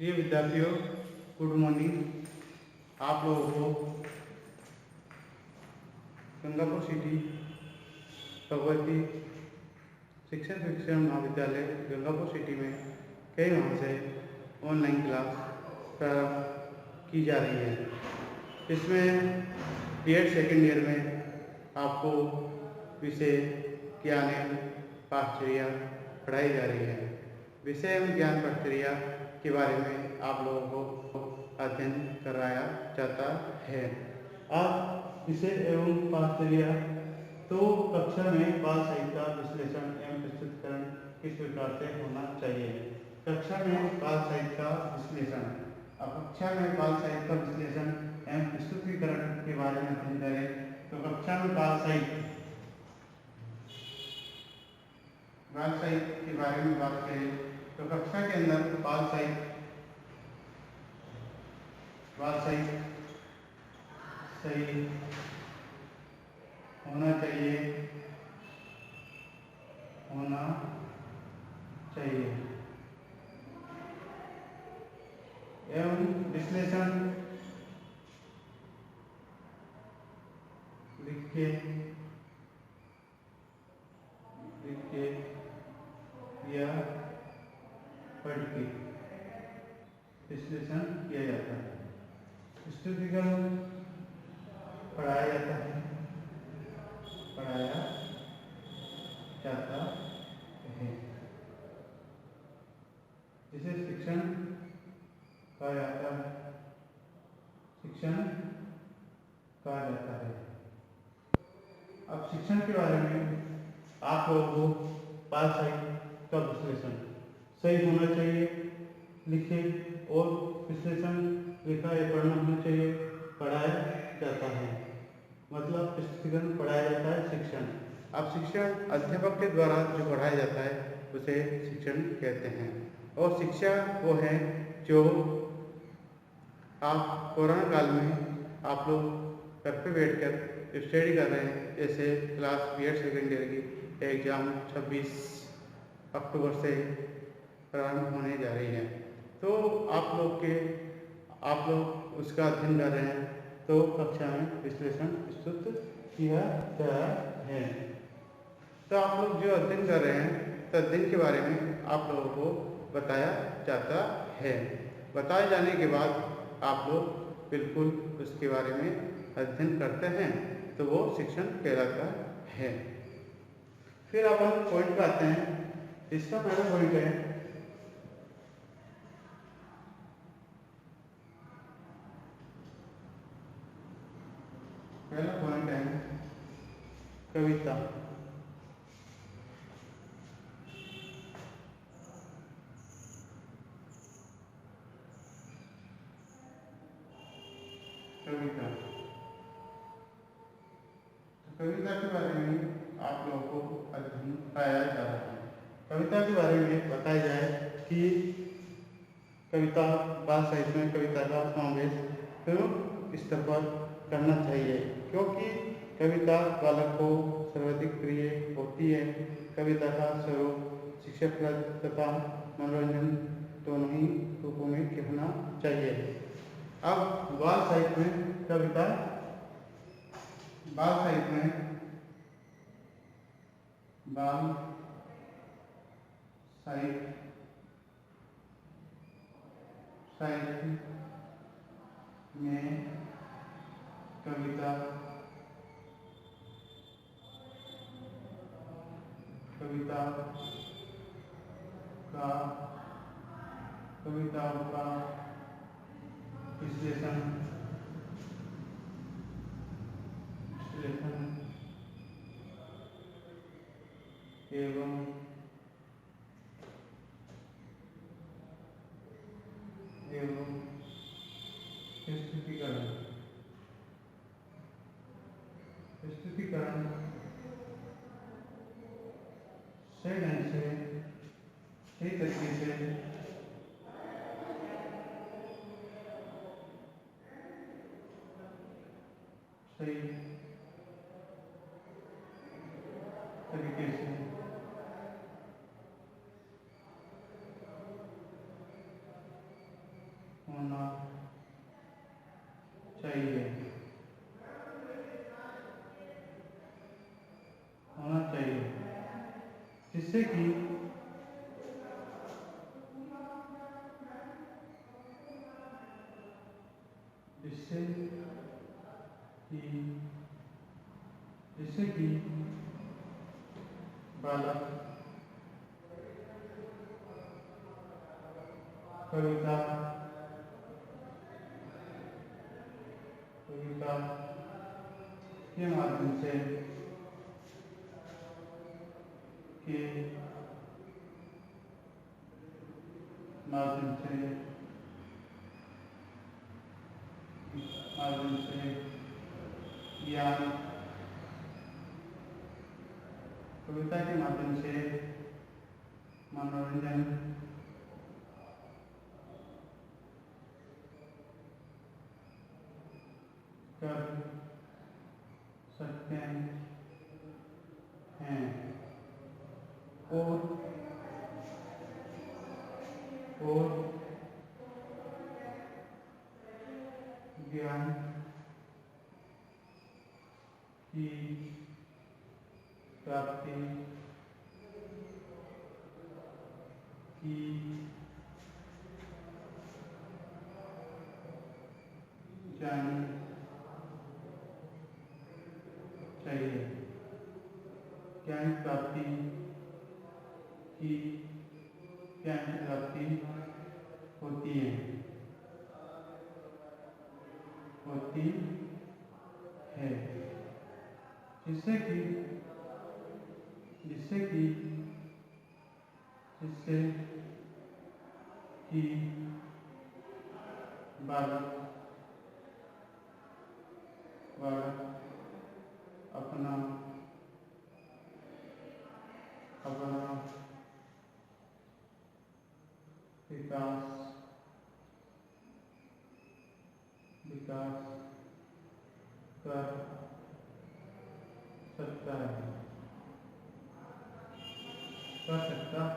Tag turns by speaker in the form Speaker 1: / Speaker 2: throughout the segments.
Speaker 1: प्रिय विद्यार्थियों, good morning. आप लोगों को गंगापुर सिटी भगवती शिक्षण महाविद्यालय गंगापुर सिटी में कई माह से ऑनलाइन क्लास प्रारंभ की जा रही है। इसमें B.Ed सेकेंड ईयर में आपको विषय ज्ञान एवं पाठचर्या पढ़ाई जा रही है। विषय एवं ज्ञान पाठचर्या के बारे में आप लोगों को अध्ययन कराया जाता है। आज विषय एवं पाठचर्या तो कक्षा में बाल साहित्य का विश्लेषण एवं प्रस्तुतिकरण किस प्रकार से होना चाहिए। कक्षा में बाल साहित्य का विश्लेषण, अब कक्षा में बाल साहित्य का विश्लेषण एवं प्रस्तुतिकरण के बारे में अध्ययन करें तो कक्षा में बाल साहित्य के बारे में बात करें तो कक्षा के अंदर बाल साहित्य सही होना चाहिए एवं विश्लेषण लिख के या पढ़ के विश्लेषण किया जाता है। प्रस्तुतिकरण पढ़ाया जाता है जिसे शिक्षण कहा जाता है। अब शिक्षण के बारे में आप लोगों को बाल साहित्य का विश्लेषण सही होना चाहिए, लिखे और विश्लेषण लिखा या पढ़ना होना चाहिए, पढ़ाया जाता है। मतलब प्रस्तुतिकरण पढ़ाया जाता है शिक्षण। अब शिक्षण अध्यापक के द्वारा जो पढ़ाया जाता है उसे शिक्षण कहते हैं। और शिक्षा वो है जो आप कोरोना काल में आप लोग घर पे बैठकर स्टडी कर रहे हैं। जैसे क्लास B.Ed सेकेंड ईयर की एग्ज़ाम 26 अक्टूबर से प्रारंभ होने जा रही है, तो आप लोग उसका अध्ययन कर रहे हैं तो कक्षा में विश्लेषण प्रस्तुत किया जा रहा है। तो आप लोग जो अध्ययन कर रहे हैं तो अध्ययन के बारे में आप लोगों को बताया जाता है। बताए जाने के बाद आप लोग बिल्कुल उसके बारे में अध्ययन करते हैं तो वो शिक्षण कहलाता है। फिर अपन पॉइंट पे आते हैं। इसका पहला पॉइंट है कविता। कविता के बारे में आप लोगों को अध्ययन कराया जा रहा है। कविता के बारे में बताया जाए कि कविता बाल साहित्य में कविता का समावेश क्यों स्तर पर करना चाहिए, क्योंकि कविता बालक को सर्वाधिक प्रिय होती है। कविता का स्वरूप शिक्षाप्रद तथा मनोरंजन दोनों ही रूपों में कहना चाहिए। अब बाल साहित्य में कविता बाल साहित्य में कविताओं का विश्लेषण एवं प्रस्तुतिकरण सही ढंग से सही तरीके से सही तरीके से जिससे कि बालक कविता के माध्यम से ज्ञान, कविता के माध्यम से मनोरंजन कर सकते हैं और ज्ञान की प्राप्ति की जानी चाहिए। ज्ञान प्राप्ति की होती है जिससे कि बालक अपना विकास कर सकता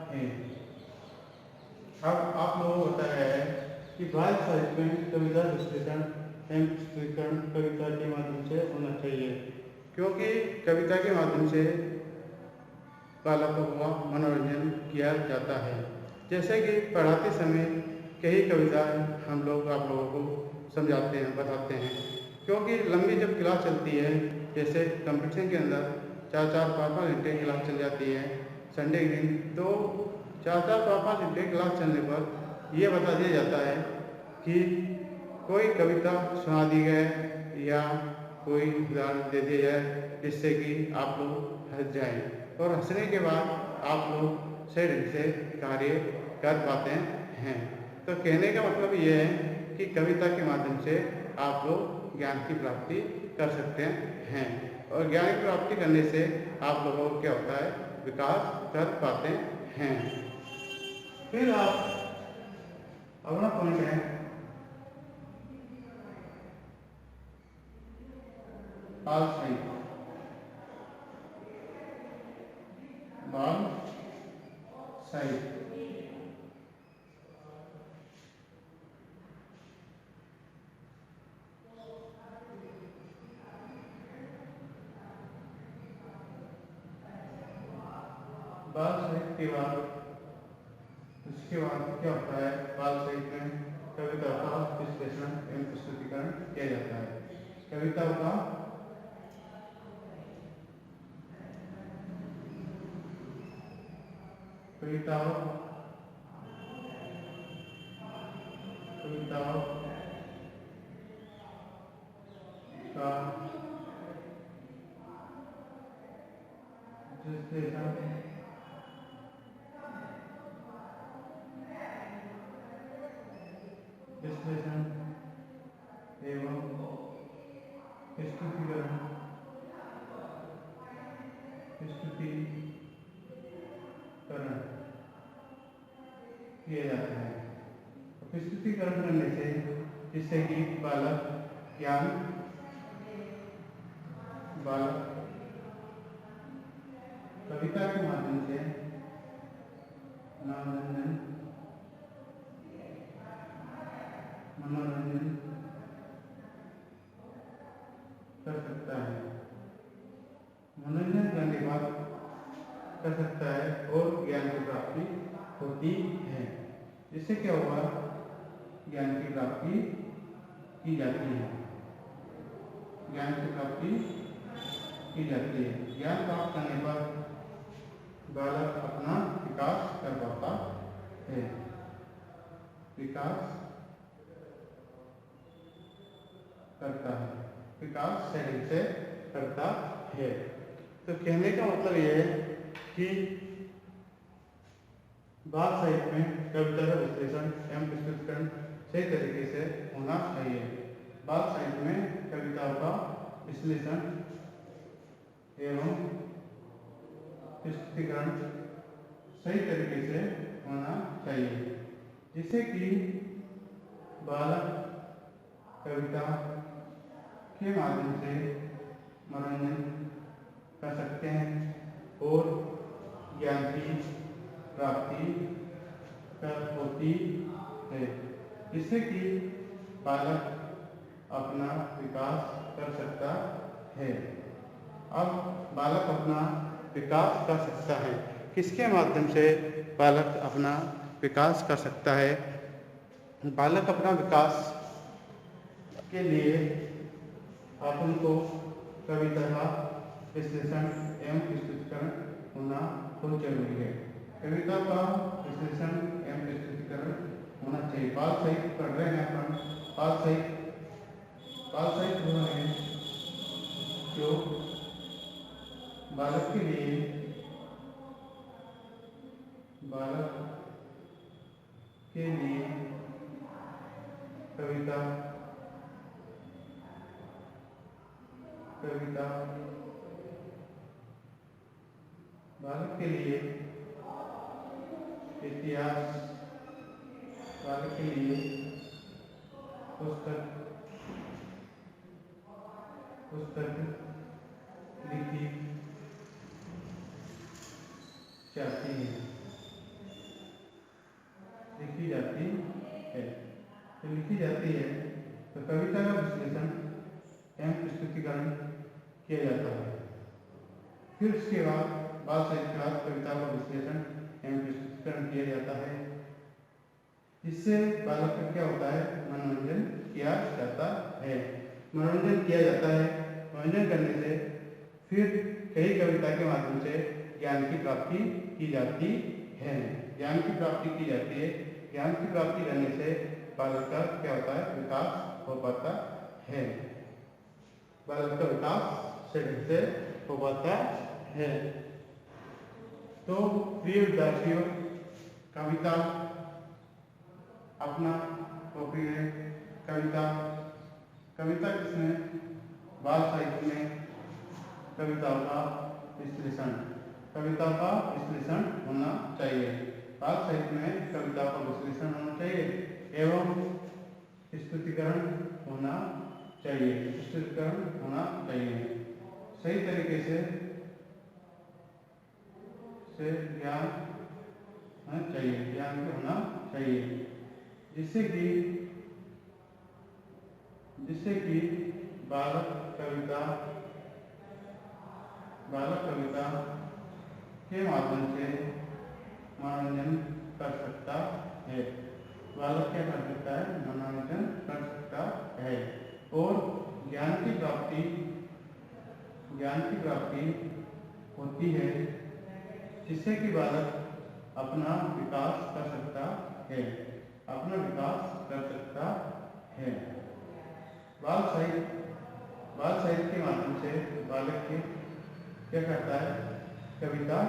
Speaker 1: है। अब आप लोगों को बताया है कि बाल साहित्य में कविता विश्लेषण एवं चित्रीकरण कविता के माध्यम से होना चाहिए, क्योंकि कविता के माध्यम से बालकों का मनोरंजन किया जाता है। जैसे कि पढ़ाते समय कई कविताएं हम लोग आप लोगों को समझाते हैं, बताते हैं, क्योंकि लंबी जब क्लास चलती है, जैसे कंपटीशन के अंदर 4-5 घंटे क्लास चल जाती है संडे के दिन, तो 4-5 घंटे क्लास चलने पर यह बता दिया जाता है कि कोई कविता सुना दी जाए या कोई उदाहरण दे दिया जाए, जिससे कि आप लोग हंस जाएं और हंसने के बाद आप लोग सही ढंग से कार्य कर पाते हैं। तो कहने का मतलब ये है कि कविता के माध्यम से आप लोग ज्ञान की प्राप्ति कर सकते हैं और ज्ञान की प्राप्ति करने से आप लोगों को क्या होता है, विकास कर पाते हैं। फिर आप अगला पॉइंट है बाल साहित्य। बाल साहित्य के बाद उसके बाद क्या होता है, बाल साहित्य में कविता का विश्लेषण एवं प्रस्तुतिकरण किया जाता है। कविता का कविताओं का विश्लेषण एवं प्रस्तुतिकरण किया जाता है। प्रस्तुतिकरण करने से जिससे कि बालक कविता के माध्यम से मनोरंजन कर सकता है। मनोरंजन करने के बाद कर सकता है और ज्ञान की प्राप्ति होती है। इससे क्या होगा, ज्ञान की प्राप्ति की जाती है, ज्ञान की प्राप्ति की जाती है। ज्ञान प्राप्त करने पर बालक अपना विकास कर पाता है, विकास करता है, विकास शरीर से करता है। तो कहने का मतलब यह है कि बाल साहित्य में कविता का विश्लेषण एवं प्रस्तुतिकरण सही तरीके से होना चाहिए। बाल साहित्य में कविताओं का विश्लेषण एवं प्रस्तुतिकरण सही तरीके से होना चाहिए, जिससे कि बालक कविता के माध्यम से मनोरंजन कर सकते हैं और ज्ञान की प्राप्ति होती है, जिससे कि बालक अपना विकास कर सकता है। अब बालक अपना विकास कर सकता है, किसके माध्यम से बालक अपना विकास कर सकता है? बालक अपना विकास के लिए आप उनको कविता का विश्लेषण एवं प्रस्तुतिकरण होना बहुत जरूरी है। कविता का विश्लेषण एवं प्रस्तुतिकरण होना चाहिए। बाल साहित्य पढ़ रहे हैं अपन, बाल साहित्य वो है जो बालक के लिए कविता बालक के लिए इतिहास, बालक के लिए पुस्तक लिखी जाती है, तो कविता का विश्लेषण एवं प्रस्तुतिकरण किया जाता है। फिर उसके बाद बाल साहित्य के बाद कविता का विश्लेषण एवं प्रस्तुतिकरण किया जाता है, जिससे बालक का क्या होता है, मनोरंजन किया जाता है। मनोरंजन करने से फिर कई कविता के माध्यम से ज्ञान की प्राप्ति की जाती है। ज्ञान की प्राप्ति करने से बालक का क्या होता है, विकास हो पाता है, बालक का विकास शरीर से हो पाता है। तो प्रिय विद्यार्थियों, कविता अपना टॉपिक है। कविता किसमें, बाल साहित्य में कविताओं का विश्लेषण होना चाहिए। बाल साहित्य में कविताओं का विश्लेषण होना चाहिए एवं प्रस्तुतिकरण होना चाहिए, सही तरीके से ज्ञान होना चाहिए, जिससे कि बालक कविता के माध्यम से मनोरंजन कर सकता है। बालक क्या कर सकता है, मनोरंजन कर सकता है और ज्ञान की प्राप्ति होती है, जिससे कि बालक अपना विकास कर सकता है। बाल साहित्य के माध्यम से बालक के क्या करता है, कविता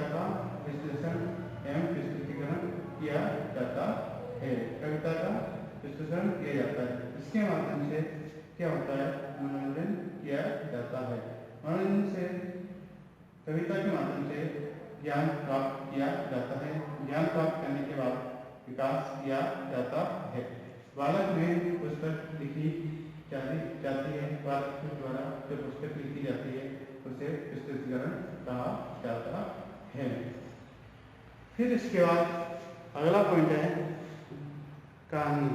Speaker 1: का विश्लेषण एवं प्रस्तुतिकरण किया जाता है। इसके माध्यम से क्या होता है, मनोरंजन किया जाता है। मनोरंजन से कविता के माध्यम से ज्ञान प्राप्त किया जाता है। ज्ञान प्राप्त करने के बाद विकास किया जाता है। बालक में पुस्तक लिखी जाती है, बालक के द्वारा जो पुस्तक लिखी जाती है उसे प्रस्तुतिकरण कहा जाता है। फिर इसके बाद अगला पॉइंट है कहानी।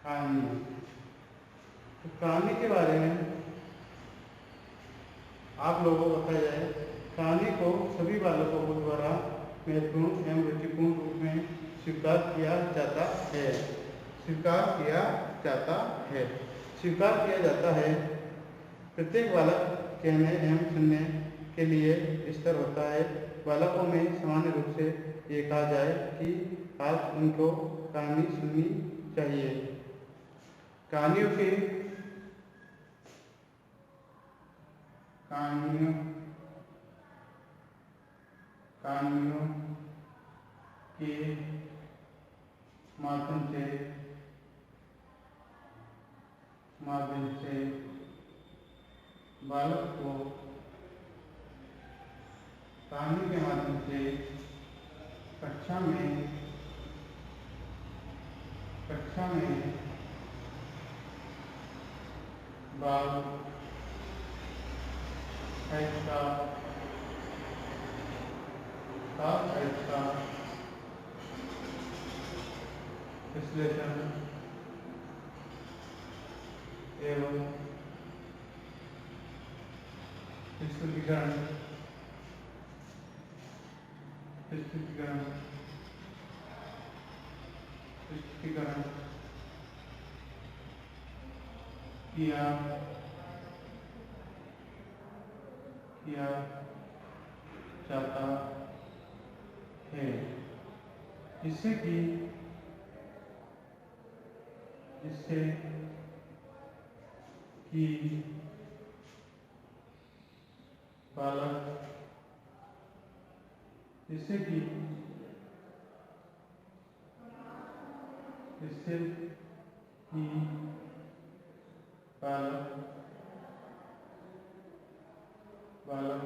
Speaker 1: कहानी। तो कहानी के बारे में आप लोगों को बताया जाए। कहानी को सभी बालकों को द्वारा महत्वपूर्ण एवं रुचिपूर्ण रूप में स्वीकार किया जाता है। स्वीकार किया जाता है। स्वीकार किया जाता है। प्रत्येक बालक कहने एवं सुनने के लिए स्तर होता है। बालकों में सामान्य रूप से ये कहा जाए कि आज उनको कहानी सुननी चाहिए। कहानियों के माध्यम से बालक को कहानी के माध्यम से कक्षा में बाल का विश्लेषण एवं स्पष्टीकरण किया जाता है, जिससे कि बालक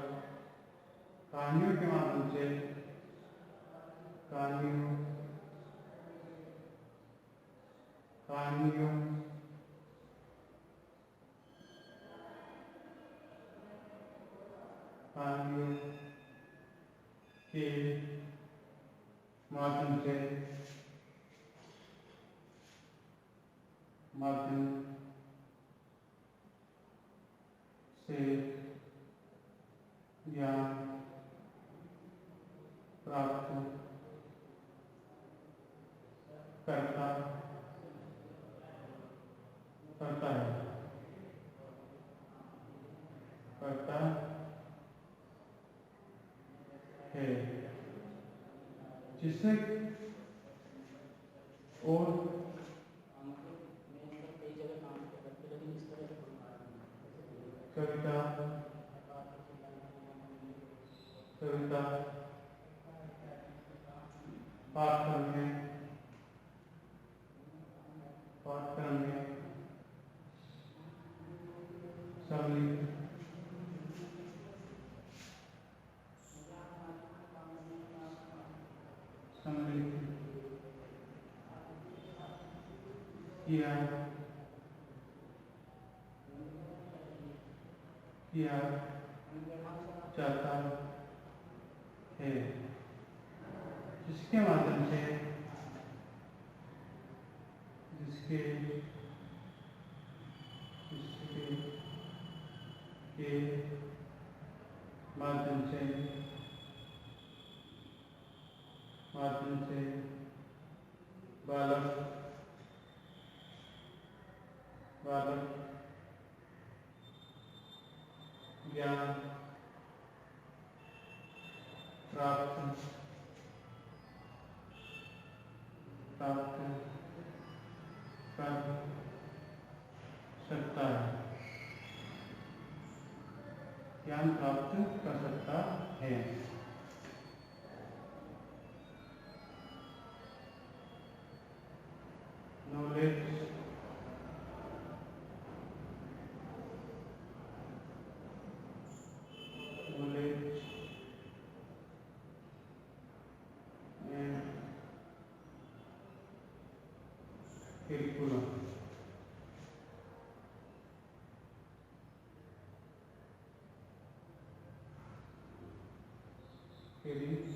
Speaker 1: कहानियों के माध्यम से कहानियों के माध्यम से ज्ञान प्राप्त करता है, जिससे और कविता पाठक्रम में सम्मिलित किया जाता है, जिसके माध्यम से बालक ज्ञान प्राप्त कर सकता है। ज्ञान प्राप्त कर सकता है। Knowledge curriculum. Curriculum.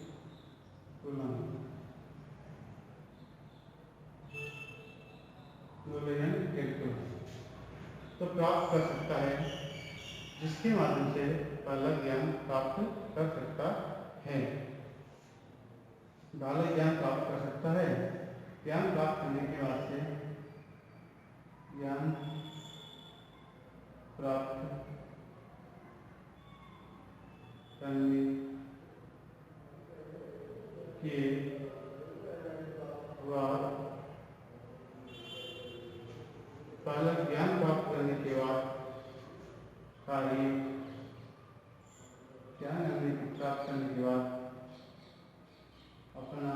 Speaker 1: जिसके माध्यम से बालक ज्ञान प्राप्त कर सकता है। बालक ज्ञान प्राप्त कर सकता है। ज्ञान प्राप्त करने के बाद से ज्ञान प्राप्त करने के बाद बालक ज्ञान प्राप्त करने के बाद कार्य ज्ञान प्राप्त करने के बाद अपना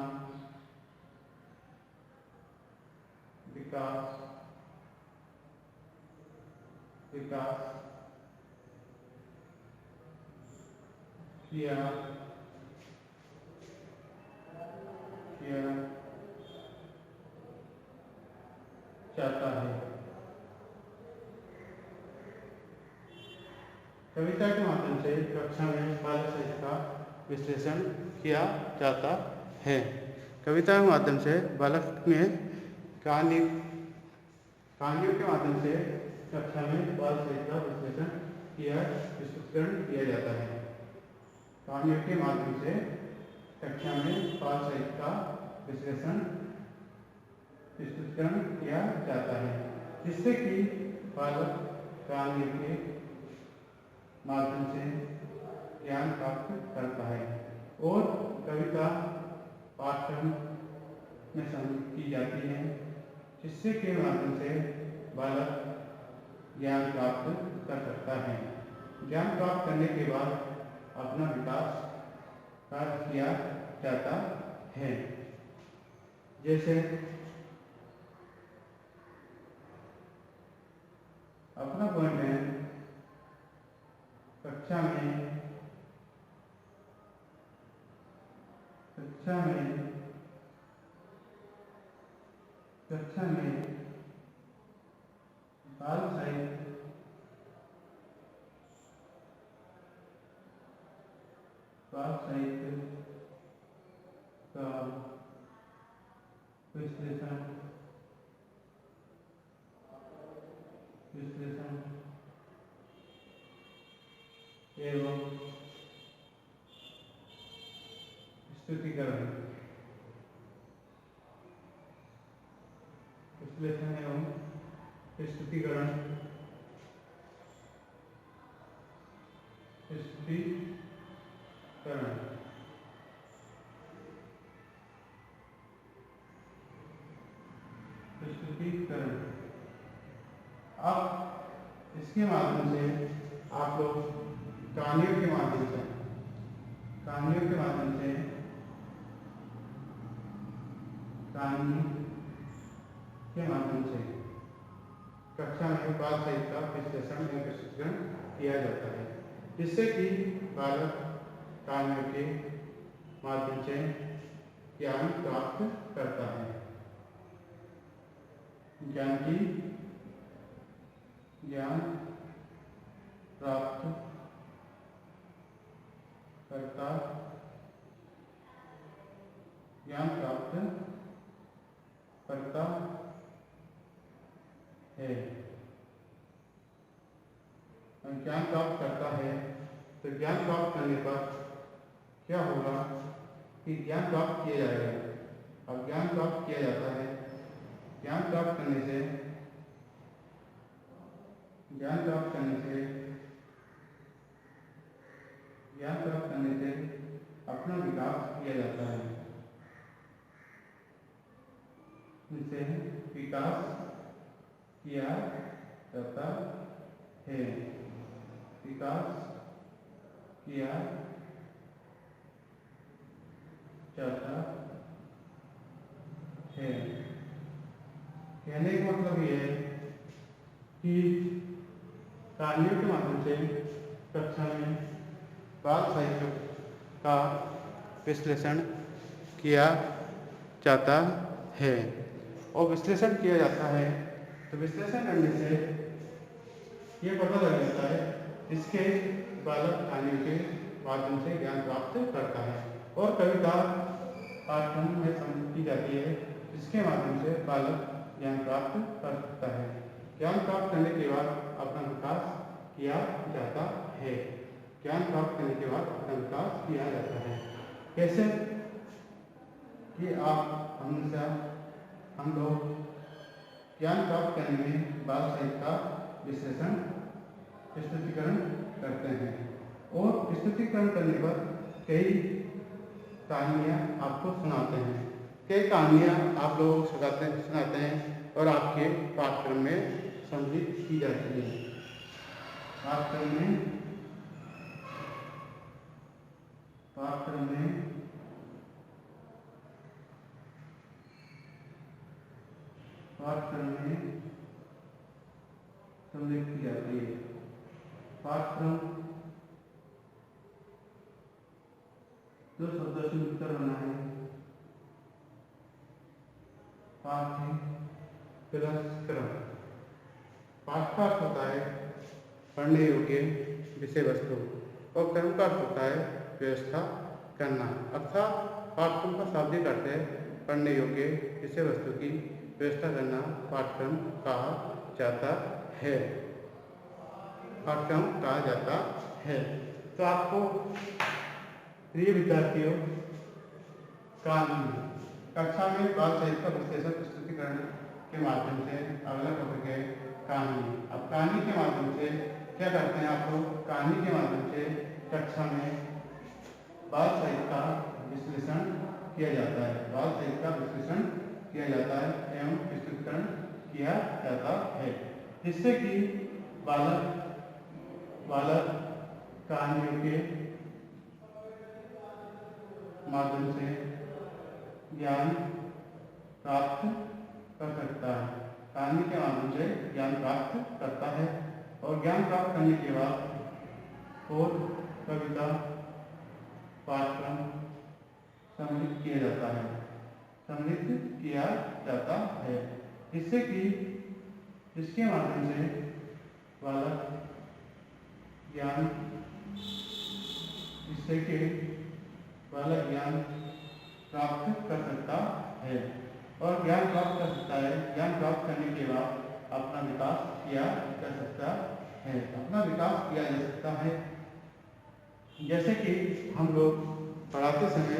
Speaker 1: विकास किया जाता है। कविता के माध्यम से कक्षा में बाल साहित्य का विश्लेषण किया जाता है। कविता के माध्यम से बालक में कहानियों के माध्यम से कक्षा में बाल साहित्य का विश्लेषण किया जाता है। कहानियों के माध्यम से कक्षा में बाल साहित्य का विश्लेषण किया जाता है, जिससे कि बालक कहानियों के माध्यम से ज्ञान प्राप्त करता है और कविता पाठ्यक्रम में शामिल की जाती है, जिससे के माध्यम से बालक ज्ञान प्राप्त कर सकता है। ज्ञान प्राप्त करने के बाद अपना विकास कार्य किया जाता है। जैसे अपना पॉइंट है कक्षा में बाल साहित्य का विश्लेषण एवं स्तुतिकरण अब इसके माध्यम से आप लोग कहानियों के माध्यम से कहानी के माध्यम से कक्षा में बाल साहित्य का विश्लेषण किया जाता है, जिससे कि बालक कहानियों के माध्यम से ज्ञान प्राप्त करता है। ज्ञान प्राप्त करता है। ज्ञान प्राप्त करता है तो ज्ञान प्राप्त करने पर क्या होगा कि ज्ञान प्राप्त किया जाएगा। अब ज्ञान प्राप्त किया जाता है। ज्ञान प्राप्त करने से अपना विकास किया जाता है। जिससे विकास किया जाता है। कहने का मतलब ये है कि कहानियों के माध्यम से कक्षा में बाल साहित्य का विश्लेषण किया जाता है। और विश्लेषण किया जाता है तो विश्लेषण करने से ये पता लग जाता है इसके बालक कहानियों के माध्यम से ज्ञान प्राप्त करता है। और कविता पाठ्यक्रम में शामिल की जाती है, जिसके माध्यम से बालक ज्ञान प्राप्त कर सकता है। ज्ञान प्राप्त करने के बाद अपना विकास किया जाता है। ज्ञान प्राप्त करने के बाद अपना विकास किया जाता है। कैसे कि हम लोग ज्ञान प्राप्त करने में बाल साहित्य का विश्लेषण प्रस्तुतिकरण करते हैं और प्रस्तुतिकरण करने पर कई कहानियाँ आपको सुनाते हैं। कई कहानियाँ आप लोग सुनाते हैं और आपके पाठ्यक्रम में सम्मिलित की जाती है। पाठ्यक्रम में सम्मिलित की जाती है। पाठ्यक्रम जो शब्दों से मिलकर बना है, पाठ्य प्लस क्रम। पाठ का अर्थ होता है पढ़ने योग्य विषय वस्तु और क्रम का अर्थ होता है व्यवस्था करना। अर्थात पाठ्यक्रम का शाब्दिक अर्थ है पढ़ने योग्य विषय वस्तु की व्यवस्था करना पाठ्यक्रम कहा जाता है। पाठ्यक्रम कहा जाता है। तो आपको प्रिय विद्यार्थियों, कहानी कक्षा में बाल साहित्य का विश्लेषण प्रस्तुतिकरण के माध्यम से अगला टॉपिक है कहानी। अब कहानी के माध्यम से क्या करते हैं, आप लोग कहानी के माध्यम से कक्षा में बाल साहित्य का विश्लेषण किया जाता है। बाल साहित्य का विश्लेषण किया जाता है एवं प्रस्तुतिकरण किया जाता है, जिससे कि बालक कहानियों के माध्यम से ज्ञान प्राप्त कर सकता है। कहानी के माध्यम से ज्ञान प्राप्त करता है और ज्ञान प्राप्त करने के बाद और कविता पाठ्यक्रम सम्मिलित किया जाता है, जिससे कि इसके माध्यम से बालक ज्ञान प्राप्त कर सकता है और ज्ञान प्राप्त कर सकता है। ज्ञान प्राप्त करने के बाद अपना विकास किया जा सकता है। जैसे कि हम लोग पढ़ाते समय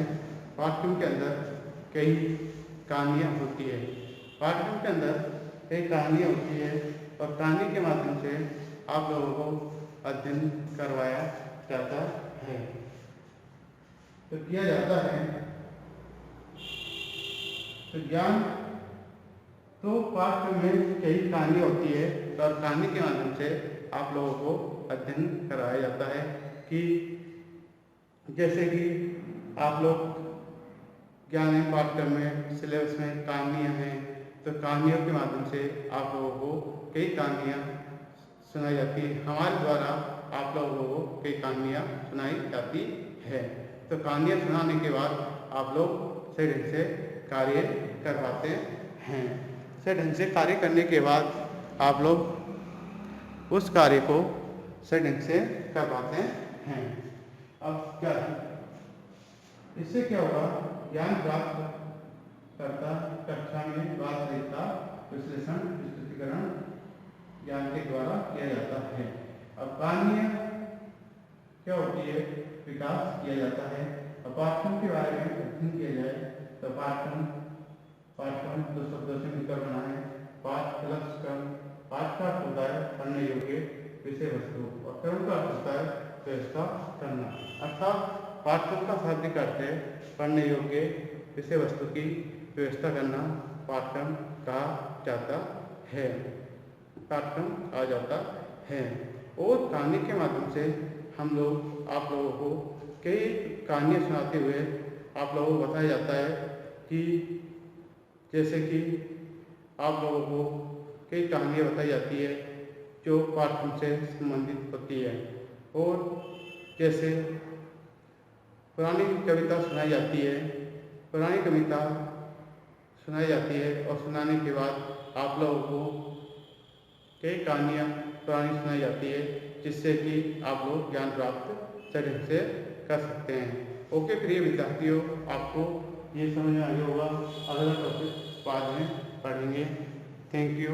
Speaker 1: पाठ्यक्रम के अंदर कई कहानियाँ होती है। पाठ्यक्रम के अंदर कई कहानियाँ होती है और कहानी के माध्यम से आप लोगों को अध्ययन करवाया जाता है। तो किया जाता है तो ज्ञान तो पाठ्यक्रम में कई कहानियाँ होती है और कहानी के माध्यम से आप लोगों को अध्ययन करवाया जाता है कि जैसे कि आप लोग ज्ञान पाठ्यक्रम में सिलेबस में कहानियाँ हैं, तो कहानियों के माध्यम से आप लोगों को कई कहानियाँ सुनाई जाती है। हमारे द्वारा आप लोगों को कई कहानियाँ सुनाई जाती है। तो कहानियाँ सुनाने के बाद आप लोग सही ढंग से कार्य करवाते हैं। सही ढंग से कार्य करने के बाद आप लोग उस कार्य को सही ढंग से करवाते हैं। अब क्या इससे क्या होगा, ज्ञान प्राप्त करता कक्षा में बाल साहित्य का विश्लेषण प्रस्तुतिकरण ज्ञान के द्वारा किया जाता है। अब कहानियाँ क्या होती है, विकास किया जाता है। अब पाठ्यक्रम के बारे में अध्ययन किया जाए तो पाठ्यक्रम दो शब्दों से मिलकर बना है। पाठ प्लस क्रम। पाठ का अर्थ होता है पढ़ने योग्य विषय वस्तु और क्रम का अर्थ होता है व्यवस्था करना। अर्थात पाठ्यक्रम का शाब्दिक अर्थ है पढ़ने योग्य विषय वस्तु की व्यवस्था करना पाठ्यक्रम कहा जाता है। और कहानी के माध्यम से हम लोग आप लोगों को कई कहानियाँ सुनाते हुए आप लोगों को बताया जाता है कि जैसे कि आप लोगों को कई कहानियाँ बताई जाती है जो पाठ्यक्रम से संबंधित होती है। और जैसे पुरानी कविता सुनाई जाती है, पुरानी कविता सुनाई जाती है और सुनाने के बाद आप लोगों को कई कहानियाँ पुरानी सुनाई जाती है, जिससे कि आप लोग ज्ञान प्राप्त सही ढंग से कर सकते हैं। ओके प्रिय विद्यार्थियों, आपको ये समझ में आ गया होगा। अगला टॉपिक बाद में पढ़ेंगे। Thank you.